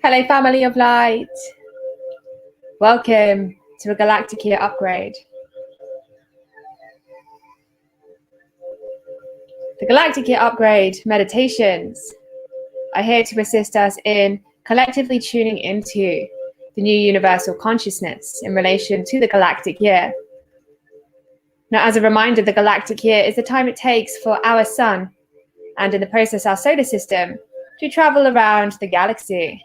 Hello, family of light. Welcome to a Galactic Year Upgrade. The Galactic Year Upgrade meditations are here to assist us in collectively tuning into the new universal consciousness in relation to the Galactic Year. Now, as a reminder, the Galactic Year is the time it takes for our sun, and in the process our solar system, to travel around the galaxy.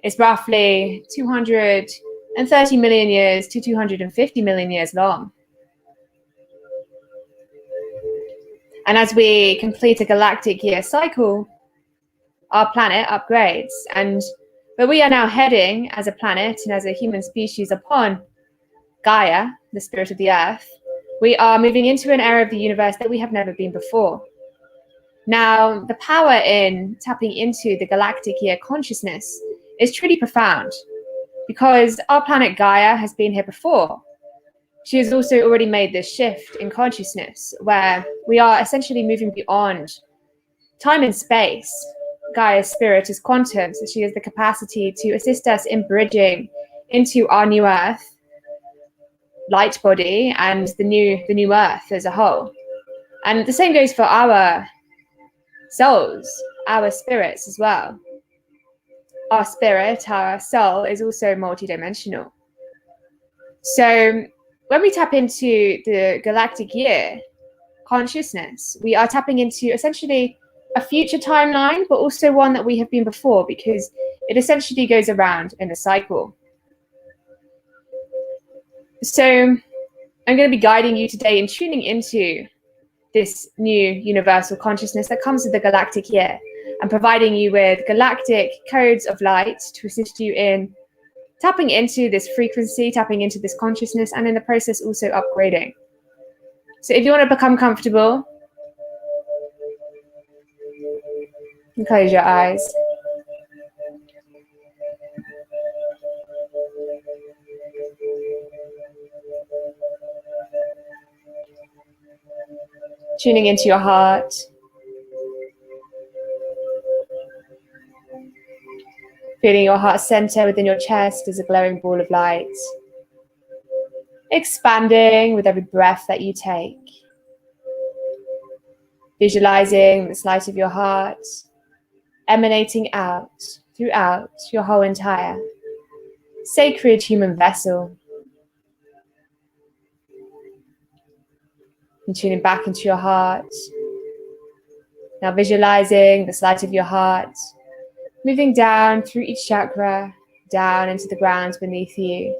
It's roughly 230 million years to 250 million years long. And as we complete a galactic year cycle, our planet upgrades. And where we are now heading as a planet and as a human species upon Gaia, the spirit of the earth, we are moving into an era of the universe that we have never been before. Now, the power in tapping into the galactic year consciousness is truly profound, because our planet Gaia has been here before. She has also already made this shift in consciousness where we are essentially moving beyond time and space. Gaia's spirit is quantum, so she has the capacity to assist us in bridging into our new earth, light body, and the new earth as a whole. And the same goes for our souls, our spirits as well. Our spirit, our soul, is also multidimensional. So when we tap into the galactic year consciousness, we are tapping into essentially a future timeline, but also one that we have been before, because it essentially goes around in a cycle. So I'm going to be guiding you today in tuning into this new universal consciousness that comes with the galactic year, and providing you with galactic codes of light to assist you in tapping into this frequency, tapping into this consciousness, and in the process also upgrading. So if you want to become comfortable, you can close your eyes. Tuning into your heart. Feeling your heart center within your chest as a glowing ball of light, expanding with every breath that you take. Visualizing this light of your heart emanating out throughout your whole entire sacred human vessel. And tuning back into your heart. Now visualizing this light of your heart moving down through each chakra, down into the ground beneath you,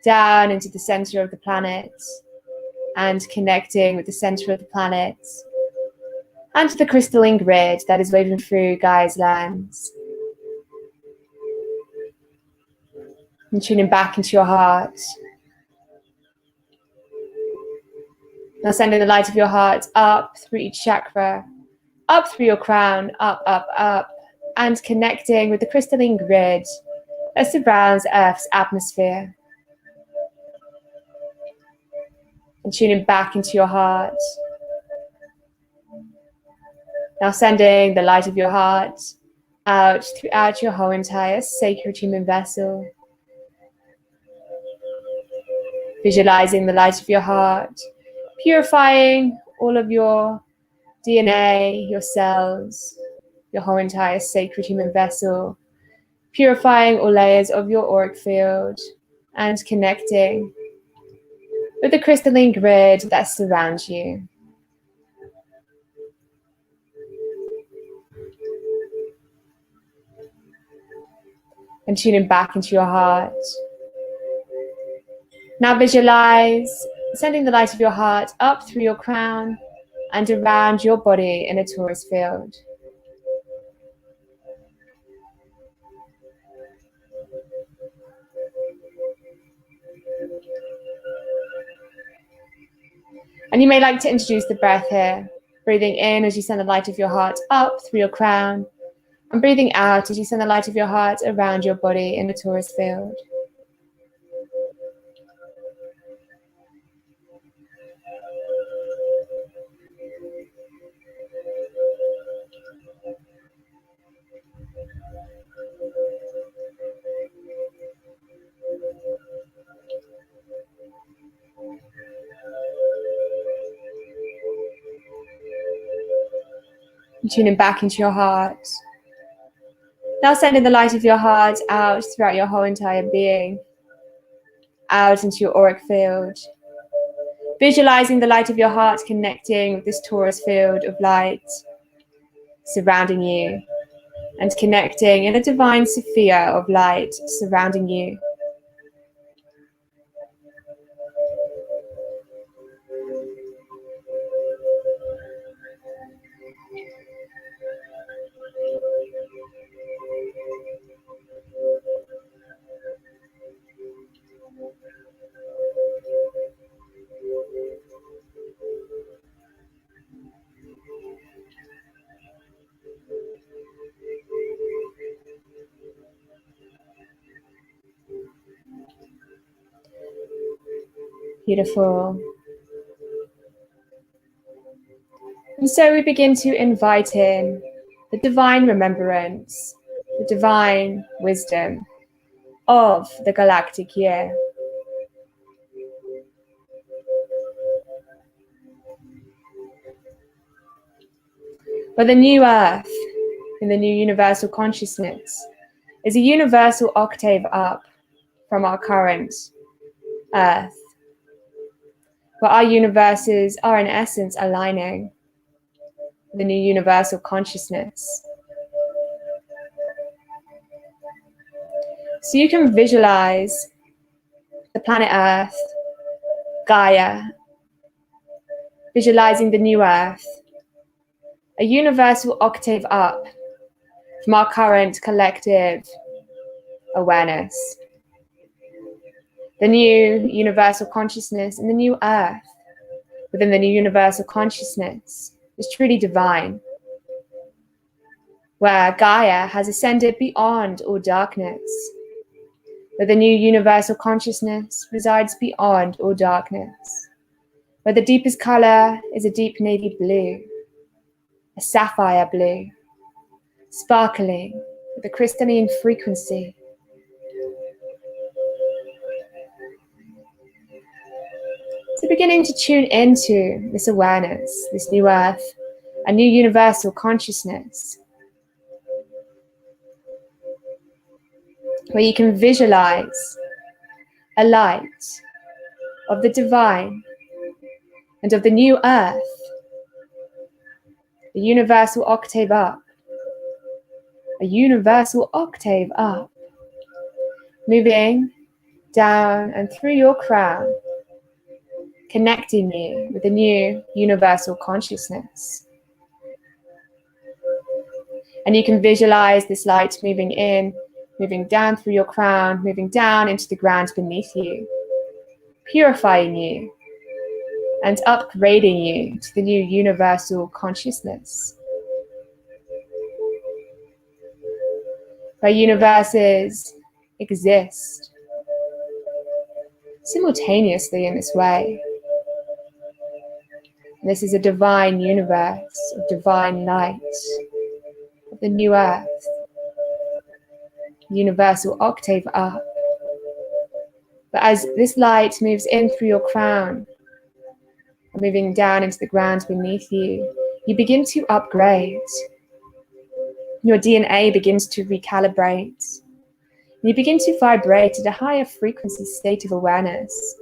down into the center of the planet, and connecting with the center of the planet, and to the crystalline grid that is woven through Gaia's lands. And tuning back into your heart. Now sending the light of your heart up through each chakra, up through your crown, up, up, up, and connecting with the crystalline grid that surrounds Earth's atmosphere. And tuning back into your heart. Now sending the light of your heart out throughout your whole entire sacred human vessel. Visualizing the light of your heart, purifying all of your DNA, your cells, your whole entire sacred human vessel, purifying all layers of your auric field, and connecting with the crystalline grid that surrounds you. And tuning back into your heart. Now visualize sending the light of your heart up through your crown and around your body in a torus field. And you may like to introduce the breath here, breathing in as you send the light of your heart up through your crown, and breathing out as you send the light of your heart around your body in the torus field. tuning back into your heart. Now sending the light of your heart out throughout your whole entire being, out into your auric field. Visualizing the light of your heart connecting with this torus field of light surrounding you, and connecting in a divine sphere of light surrounding you. Beautiful. And so we begin to invite in the divine remembrance, the divine wisdom of the galactic year. But the new earth in the new universal consciousness is a universal octave up from our current earth, where our universes are in essence aligning with the new universal consciousness. So you can visualize the planet Earth, Gaia, visualizing the new earth, a universal octave up from our current collective awareness. The new universal consciousness and the new earth within the new universal consciousness is truly divine, where Gaia has ascended beyond all darkness, where the new universal consciousness resides beyond all darkness, where the deepest color is a deep navy blue, a sapphire blue, sparkling with a crystalline frequency. So beginning to tune into this awareness, this new earth, a new universal consciousness, where you can visualize a light of the divine and of the new earth, a universal octave up, a universal octave up, moving down and through your crown, connecting you with the new universal consciousness. And you can visualize this light moving in, moving down through your crown, moving down into the ground beneath you, purifying you and upgrading you to the new universal consciousness. Where universes exist simultaneously in this way. And this is a divine universe of divine light, of the new earth, universal octave up. But as this light moves in through your crown, moving down into the ground beneath you, you begin to upgrade. Your DNA begins to recalibrate. You begin to vibrate at a higher frequency state of awareness.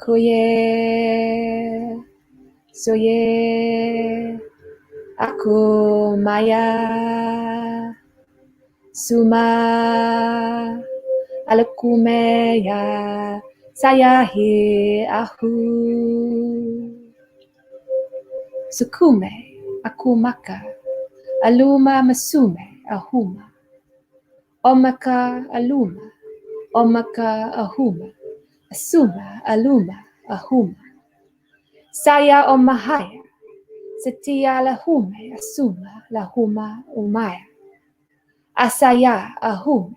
Koye, soye, aku maya, suma, alakumeya, sayahi ahu. Sukume, akumaka, aluma masume, ahuma. Omaka, aluma, omaka, ahuma. Asuma, aluma, ahuma. Saya omahaya, satia lahume, asuma, lahuma, umaya. Asaya, ahume,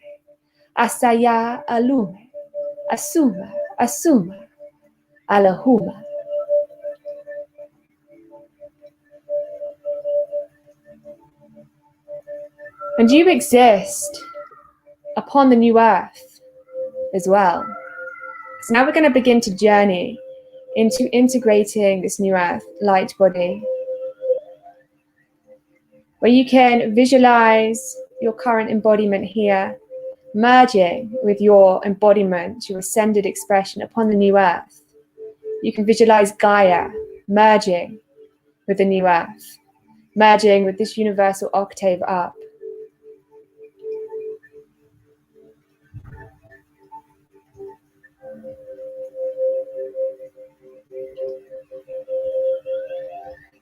asaya, alume, asuma, asuma, alahuma. And you exist upon the new earth as well. So now we're going to begin to journey into integrating this new earth light body, where you can visualize your current embodiment here, merging with your embodiment, your ascended expression upon the new earth. You can visualize Gaia merging with the new earth, merging with this universal octave up.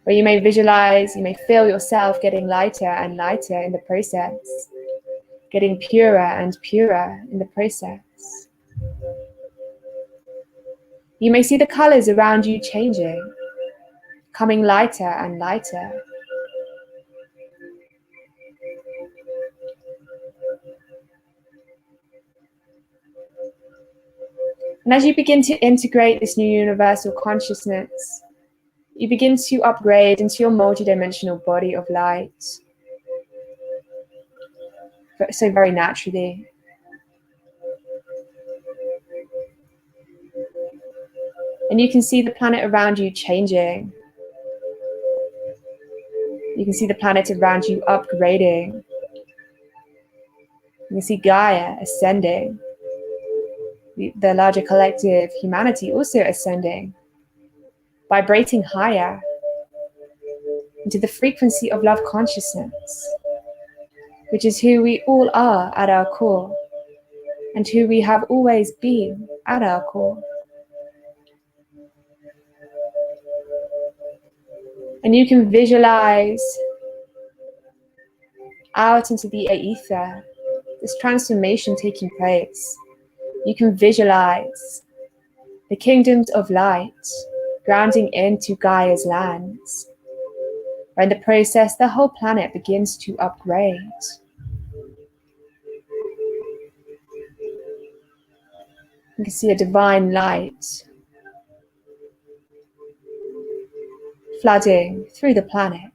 Where you may visualize, you may feel yourself getting lighter and lighter in the process, getting purer and purer in the process. You may see the colors around you changing, becoming lighter and lighter. And as you begin to integrate this new universal consciousness, you begin to upgrade into your multidimensional body of light. So very naturally. And you can see the planet around you changing. You can see the planet around you upgrading. You can see Gaia ascending. The larger collective humanity also ascending, vibrating higher into the frequency of love consciousness, which is who we all are at our core and who we have always been at our core. And you can visualize out into the aether, this transformation taking place. You can visualize the kingdoms of light grounding into Gaia's lands, where in the process the whole planet begins to upgrade. You can see a divine light flooding through the planet,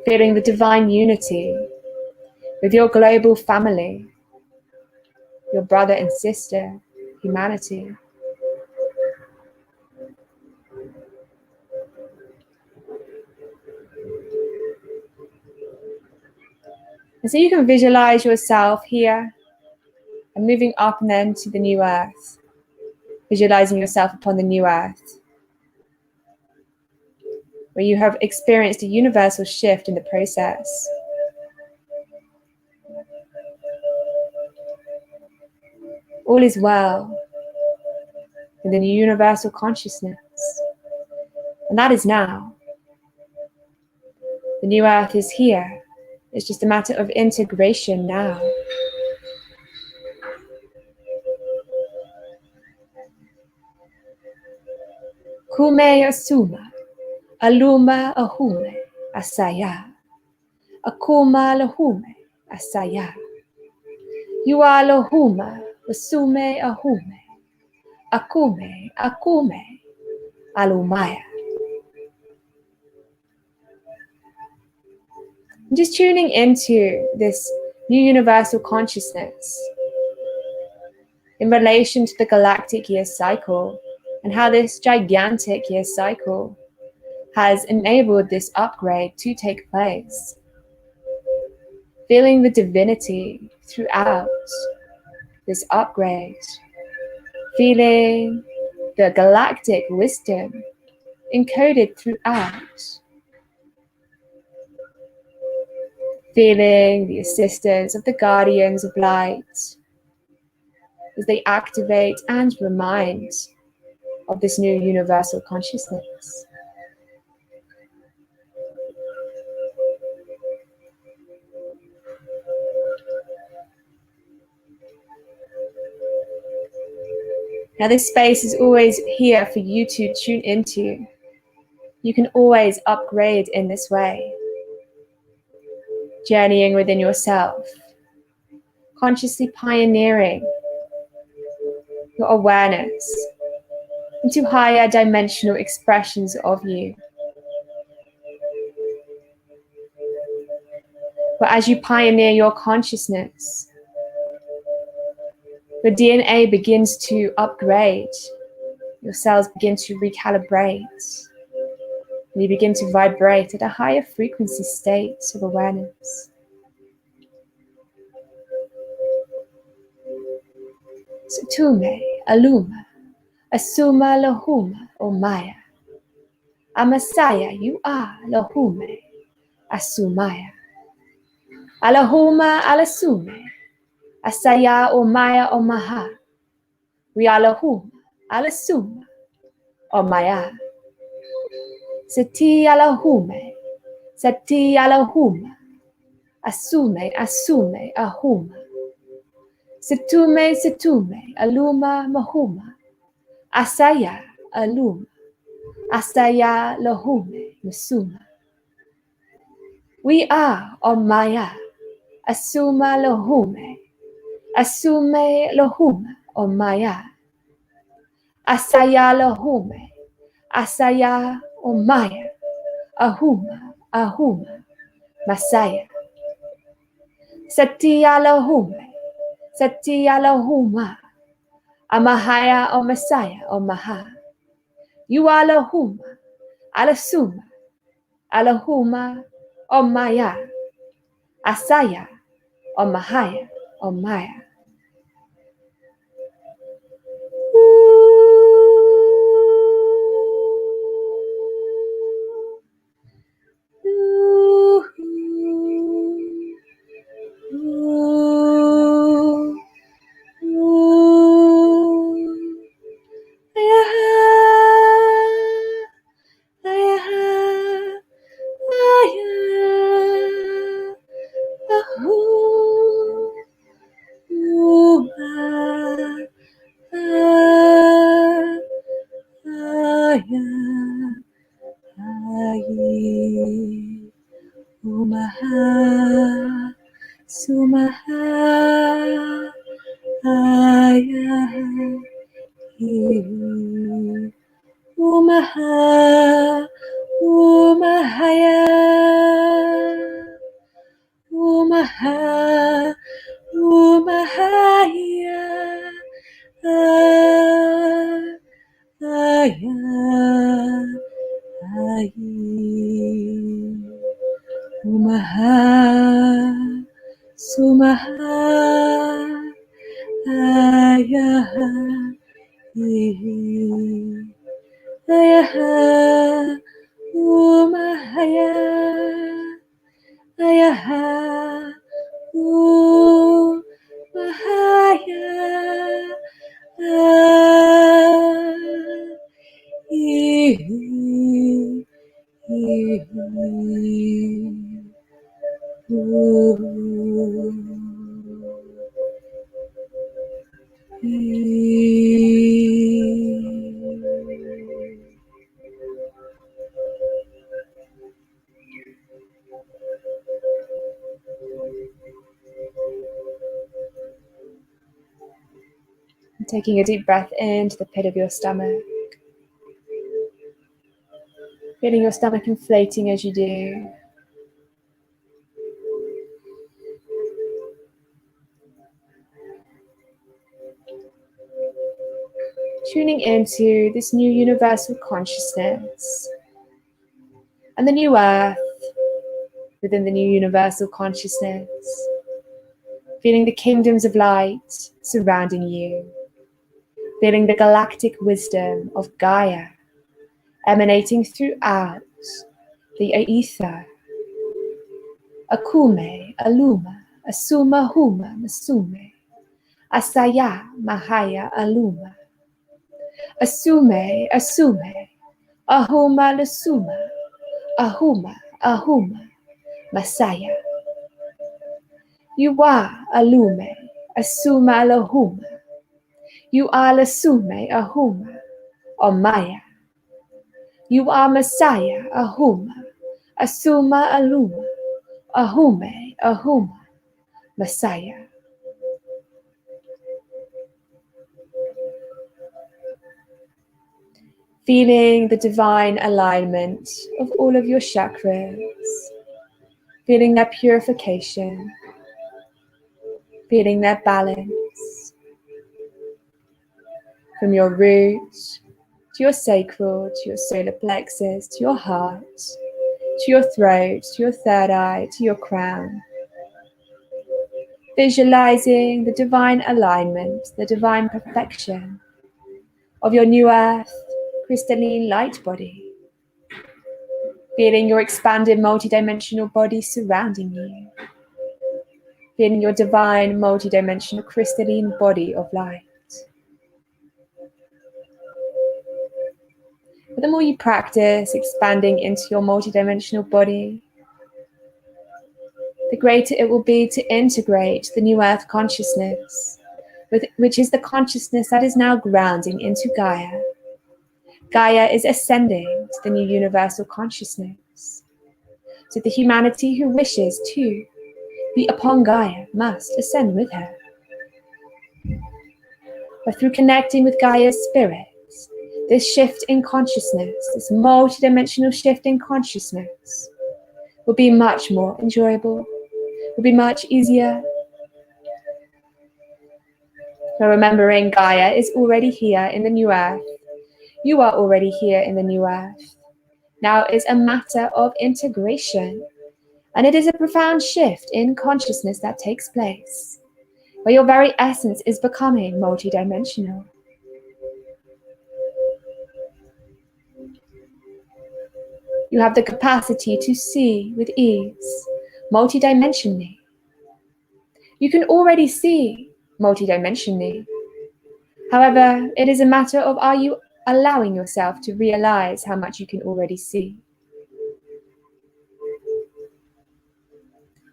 feeling the divine unity with your global family, your brother and sister, humanity. And so you can visualize yourself here and moving up and then to the new earth, visualizing yourself upon the new earth, where you have experienced a universal shift in the process. All is well in the universal consciousness, and that is now. The new earth is here. It's just a matter of integration now. Kume asuma, aluma ahume, asaya. Akuma lahume, asaya. Yua lahuma, wasume ahume. Akume, akume, alumaya. Just tuning into this new universal consciousness in relation to the galactic year cycle and how this gigantic year cycle has enabled this upgrade to take place. Feeling the divinity throughout this upgrade. Feeling the galactic wisdom encoded throughout. Feeling the assistance of the guardians of light as they activate and remind of this new universal consciousness. Now this space is always here for you to tune into. You can always upgrade in this way. Journeying within yourself, consciously pioneering your awareness into higher dimensional expressions of you. But as you pioneer your consciousness, Your DNA begins to upgrade. Your cells begin to recalibrate. And you begin to vibrate at a higher frequency state of awareness. Sutume, Aluma, Asuma Lahuma, O Maya. Amasaya, you are Lahume, Asumaya. Alahuma, Alasume, Asaya, O Maya, O Maha. We are Lahuma, Alasuma, O Maya. Sati Alahume, Sati Alahuma, Asume, Asume, Ahuma. Situme, Situme, Aluma, Mahuma. Asaya, Aluma. Asaya, Lahume, Masuma. We are on Maya. Asuma, Lahume. Asume, Lahume, on Maya. Asaya, Lahume. Asaya, on Maya. Ahuma, Ahuma, Masaya. Satya Lahume. Satya Lahuma. Amahaya, O Messiah, O Maha. You are Lahuma. Alasuma. Alahuma, O Maya. Asaya, O Mahaya, O Maya. Umaha, Sumaha, Aya, Umaha, Umahaya, Umaha, Umahaya, Aya, Umaha, Sumaha, Ayaha, Ayaha, Umahaya, Ayaha, Taking a deep breath into the pit of your stomach. Feeling your stomach inflating as you do. Tuning into this new universal consciousness and the new earth within the new universal consciousness. Feeling the kingdoms of light surrounding you. Feeling the galactic wisdom of Gaia emanating throughout the aether. Akume, Aluma, Asuma, Huma, Masume. Asaya, Mahaya, Aluma. Asume, Asume. Ahuma, Lasuma. Ahuma, Ahuma. Masaya. You are Alume, Asuma, Lahuma. You are Lasume, Ahuma, or Maya. You are Messiah, Ahuma, Asuma, Aluma, Ahume, Ahuma, Messiah. Feeling the divine alignment of all of your chakras. Feeling their purification. Feeling their balance. from your root to your sacral, to your solar plexus, to your heart, to your throat, to your third eye, to your crown. Visualizing the divine alignment, the divine perfection of your new earth, crystalline light body. Feeling your expanded multidimensional body surrounding you. Feeling your divine multidimensional crystalline body of light. But the more you practice expanding into your multidimensional body, the greater it will be to integrate the new earth consciousness, which is the consciousness that is now grounding into Gaia. Gaia is ascending to the new universal consciousness. So the humanity who wishes to be upon Gaia must ascend with her. But through connecting with Gaia's spirit, this shift in consciousness, this multidimensional shift in consciousness, will be much more enjoyable, will be much easier. Now remembering Gaia is already here in the new earth. You are already here in the new earth. Now is a matter of integration, and it is a profound shift in consciousness that takes place, where your very essence is becoming multidimensional. You have the capacity to see with ease, multidimensionally. You can already see multidimensionally. However, it is a matter of, are you allowing yourself to realize how much you can already see?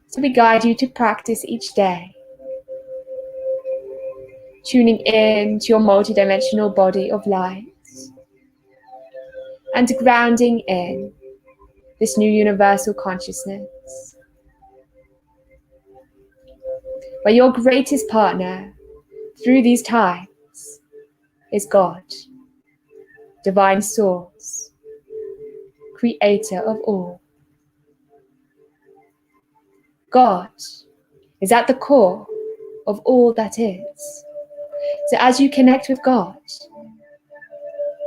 So we guide you to practice each day, tuning in to your multidimensional body of light and grounding in this new universal consciousness, where your greatest partner through these times is God, divine source, creator of all. God is at the core of all that is. So as you connect with God,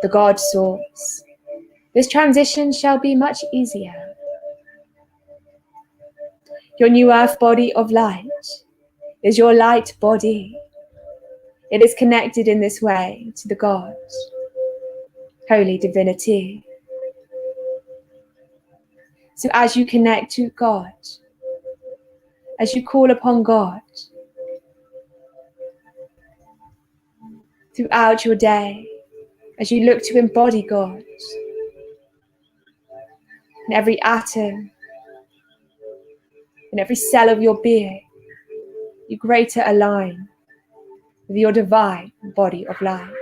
the God source, this transition shall be much easier. Your new earth body of light is your light body. It is connected in this way to the God, holy divinity. So as you connect to God, as you call upon God, throughout your day, as you look to embody God in every atom, in every cell of your being, you greater align with your divine body of light.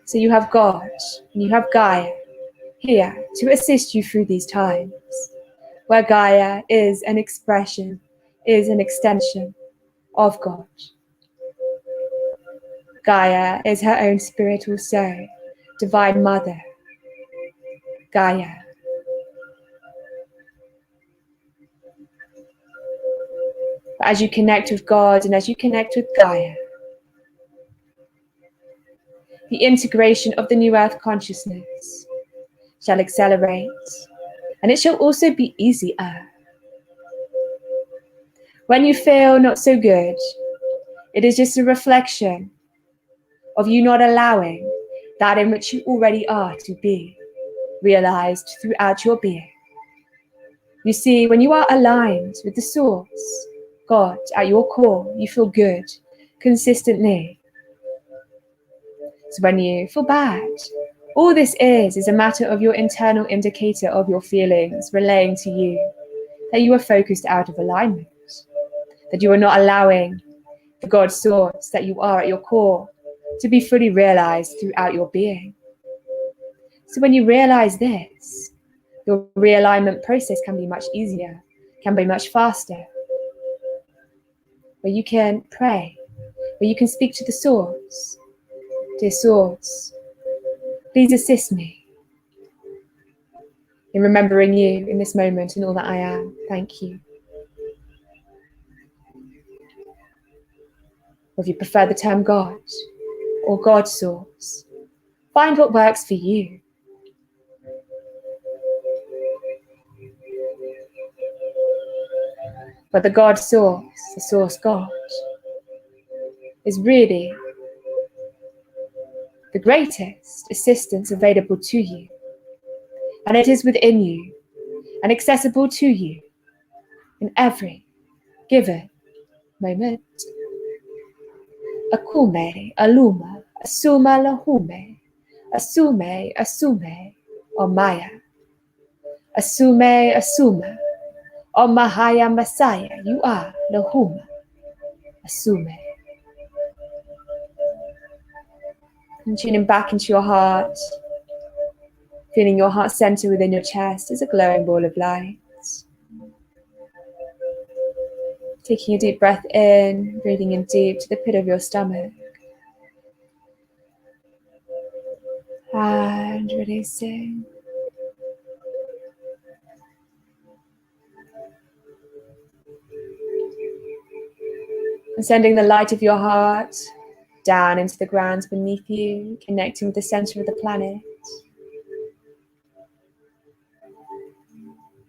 So you have God and you have Gaia here to assist you through these times, where Gaia is an expression, is an extension of God. Gaia is her own spiritual soul, divine mother, Gaia. But as you connect with God and as you connect with Gaia, the integration of the new earth consciousness shall accelerate, and it shall also be easier. When you feel not so good, it is just a reflection of you not allowing that in which you already are to be realized throughout your being. You see, when you are aligned with the source, God, at your core, you feel good consistently. So when you feel bad, all this is a matter of your internal indicator of your feelings relaying to you that you are focused out of alignment, that you are not allowing the God source that you are at your core to be fully realized throughout your being. So when you realize this, your realignment process can be much easier, can be much faster, where you can pray, where you can speak to the source. Dear source, please assist me in remembering you in this moment and all that I am. Thank you. or if you prefer the term God or God source, find what works for you. But the God source, the source God, is really the greatest assistance available to you. And it is within you and accessible to you in every given moment. Akume, aluma, asuma lahume, asume, o maya. Asuma, o mahaya Messiah, you are lahuma, asume. And tuning back into your heart, feeling your heart center within your chest as a glowing ball of light. Taking a deep breath in, breathing in deep to the pit of your stomach. And releasing. And sending the light of your heart down into the ground beneath you, connecting with the center of the planet.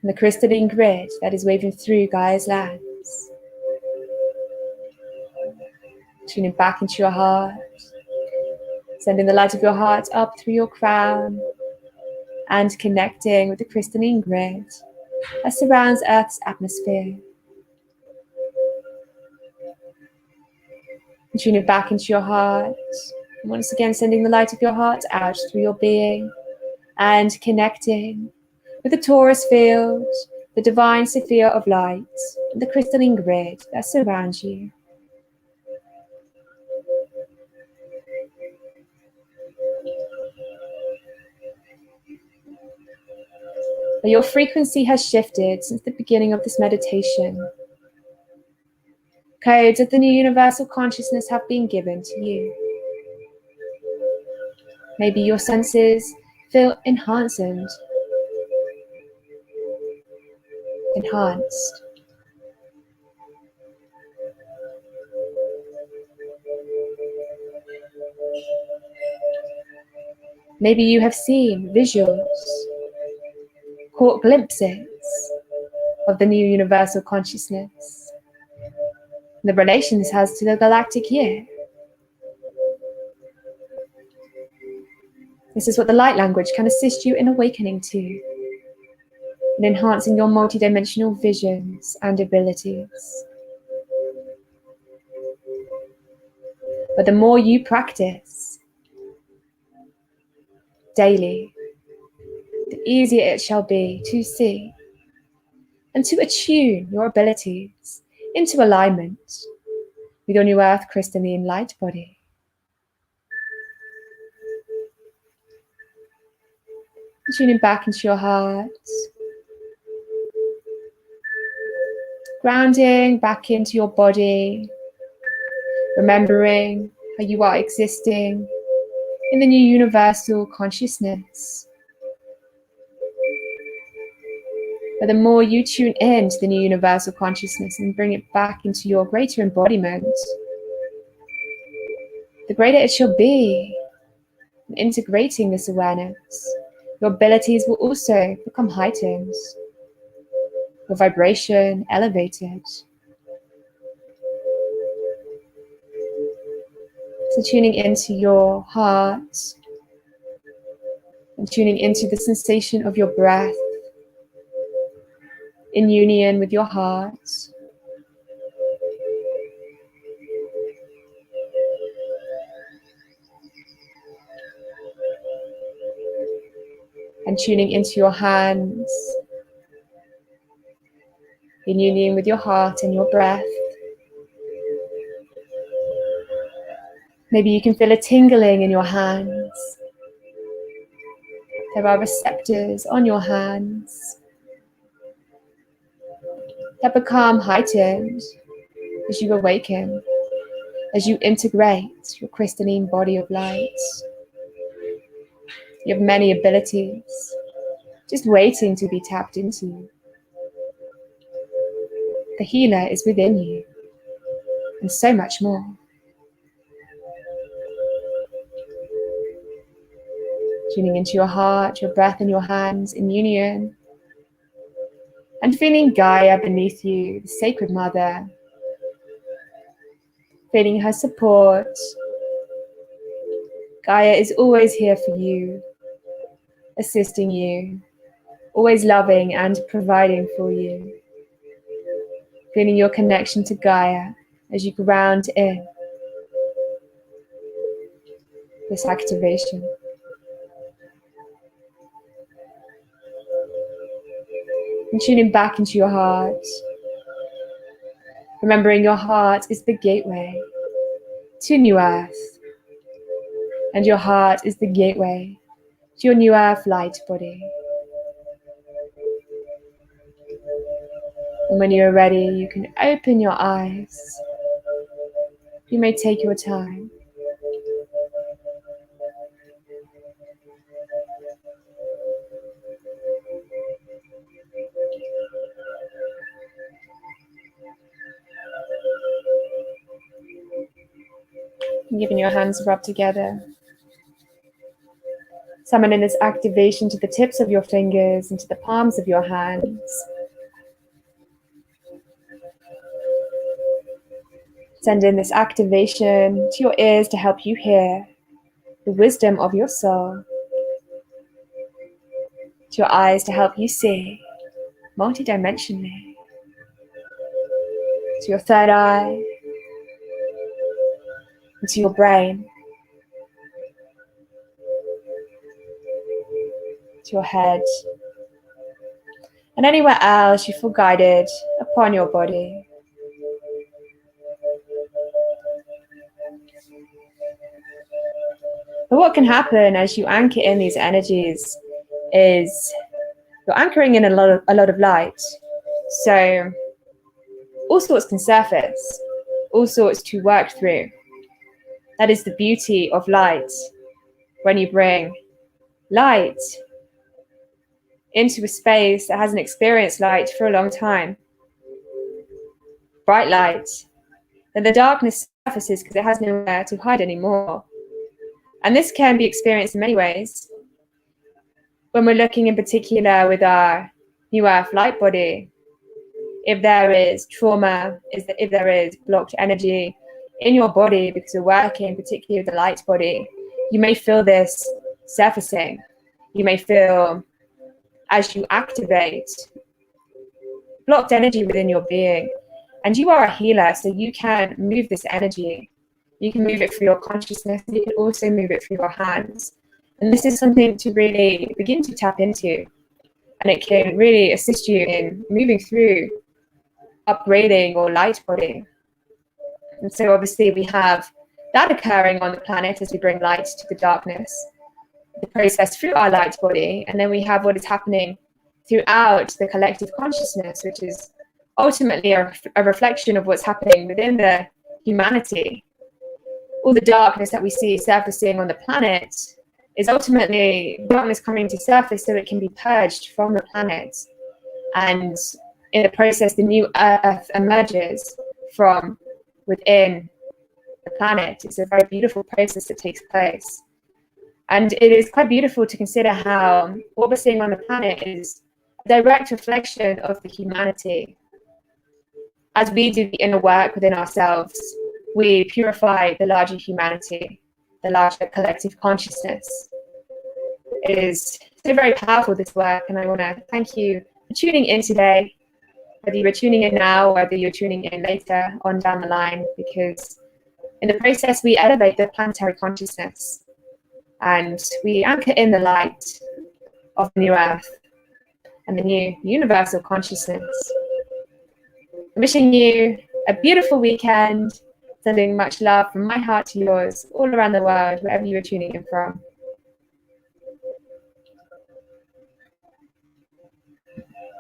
And the crystalline grid that is waving through Gaia's lands. Tuning back into your heart, sending the light of your heart up through your crown and connecting with the crystalline grid that surrounds Earth's atmosphere. And tuning back into your heart, and once again sending the light of your heart out through your being and connecting with the Taurus field, the divine sphere of light, and the crystalline grid that surrounds you. But your frequency has shifted since the beginning of this meditation. Codes of the new universal consciousness have been given to you. Maybe your senses feel enhanced. Maybe you have seen visuals, caught glimpses of the new universal consciousness, the relation this has to the galactic year. This is what the light language can assist you in awakening to, and enhancing your multidimensional visions and abilities. But the more you practice daily, the easier it shall be to see and to attune your abilities into alignment with your new earth crystalline light body. Tuning back into your heart, grounding back into your body, remembering how you are existing in the new universal consciousness. But the more you tune in to the new universal consciousness and bring it back into your greater embodiment, the greater it shall be. In integrating this awareness, your abilities will also become heightened, your vibration elevated. So tuning into your heart and tuning into the sensation of your breath in union with your heart. And tuning into your hands in union with your heart and your breath. Maybe you can feel a tingling in your hands. There are receptors on your hands that become heightened as you awaken, as you integrate your crystalline body of light. You have many abilities just waiting to be tapped into. The healer is within you, and so much more. Tuning into your heart, your breath and your hands in union. And feeling Gaia beneath you, the Sacred Mother. Feeling her support. Gaia is always here for you, assisting you, always loving and providing for you. Feeling your connection to Gaia as you ground in this activation. And tuning back into your heart. Remembering your heart is the gateway to New Earth. And your heart is the gateway to your New Earth light body. And when you're ready, you can open your eyes. You may take your time. And giving your hands a rub together. Summoning this activation to the tips of your fingers and to the palms of your hands. Send in this activation to your ears to help you hear the wisdom of your soul. To your eyes to help you see multidimensionally. To your third eye. And to your brain. To your head. And anywhere else you feel guided upon your body. But what can happen as you anchor in these energies is you're anchoring in a lot of light. So all sorts can surface, all sorts to work through. That is the beauty of light. When you bring light into a space that hasn't experienced light for a long time, bright light, then the darkness surfaces because it has nowhere to hide anymore. And this can be experienced in many ways. When we're looking in particular with our New Earth light body, if there is trauma, if there is blocked energy in your body because you're working particularly with the light body, you may feel this surfacing. You may feel, as you activate, blocked energy within your being. And you are a healer, so you can move this energy. You can move it through your consciousness. You can also move it through your hands. And this is something to really begin to tap into. And it can really assist you in moving through upgrading your light body. And so obviously we have that occurring on the planet as we bring light to the darkness, the process through our light body. And then we have what is happening throughout the collective consciousness, which is ultimately a reflection of what's happening within the humanity. All the darkness that we see surfacing on the planet is ultimately darkness coming to surface so it can be purged from the planet. And in the process, the new Earth emerges from within the planet. It's a very beautiful process that takes place. And it is quite beautiful to consider how what we're seeing on the planet is a direct reflection of the humanity. As we do the inner work within ourselves, we purify the larger humanity, the larger collective consciousness. It is so very powerful, this work, and I want to thank you for tuning in today, whether you were tuning in now or whether you're tuning in later on down the line, because in the process we elevate the planetary consciousness and we anchor in the light of the new Earth and the new universal consciousness. I'm wishing you a beautiful weekend. Sending much love from my heart to yours all around the world, wherever you are tuning in from.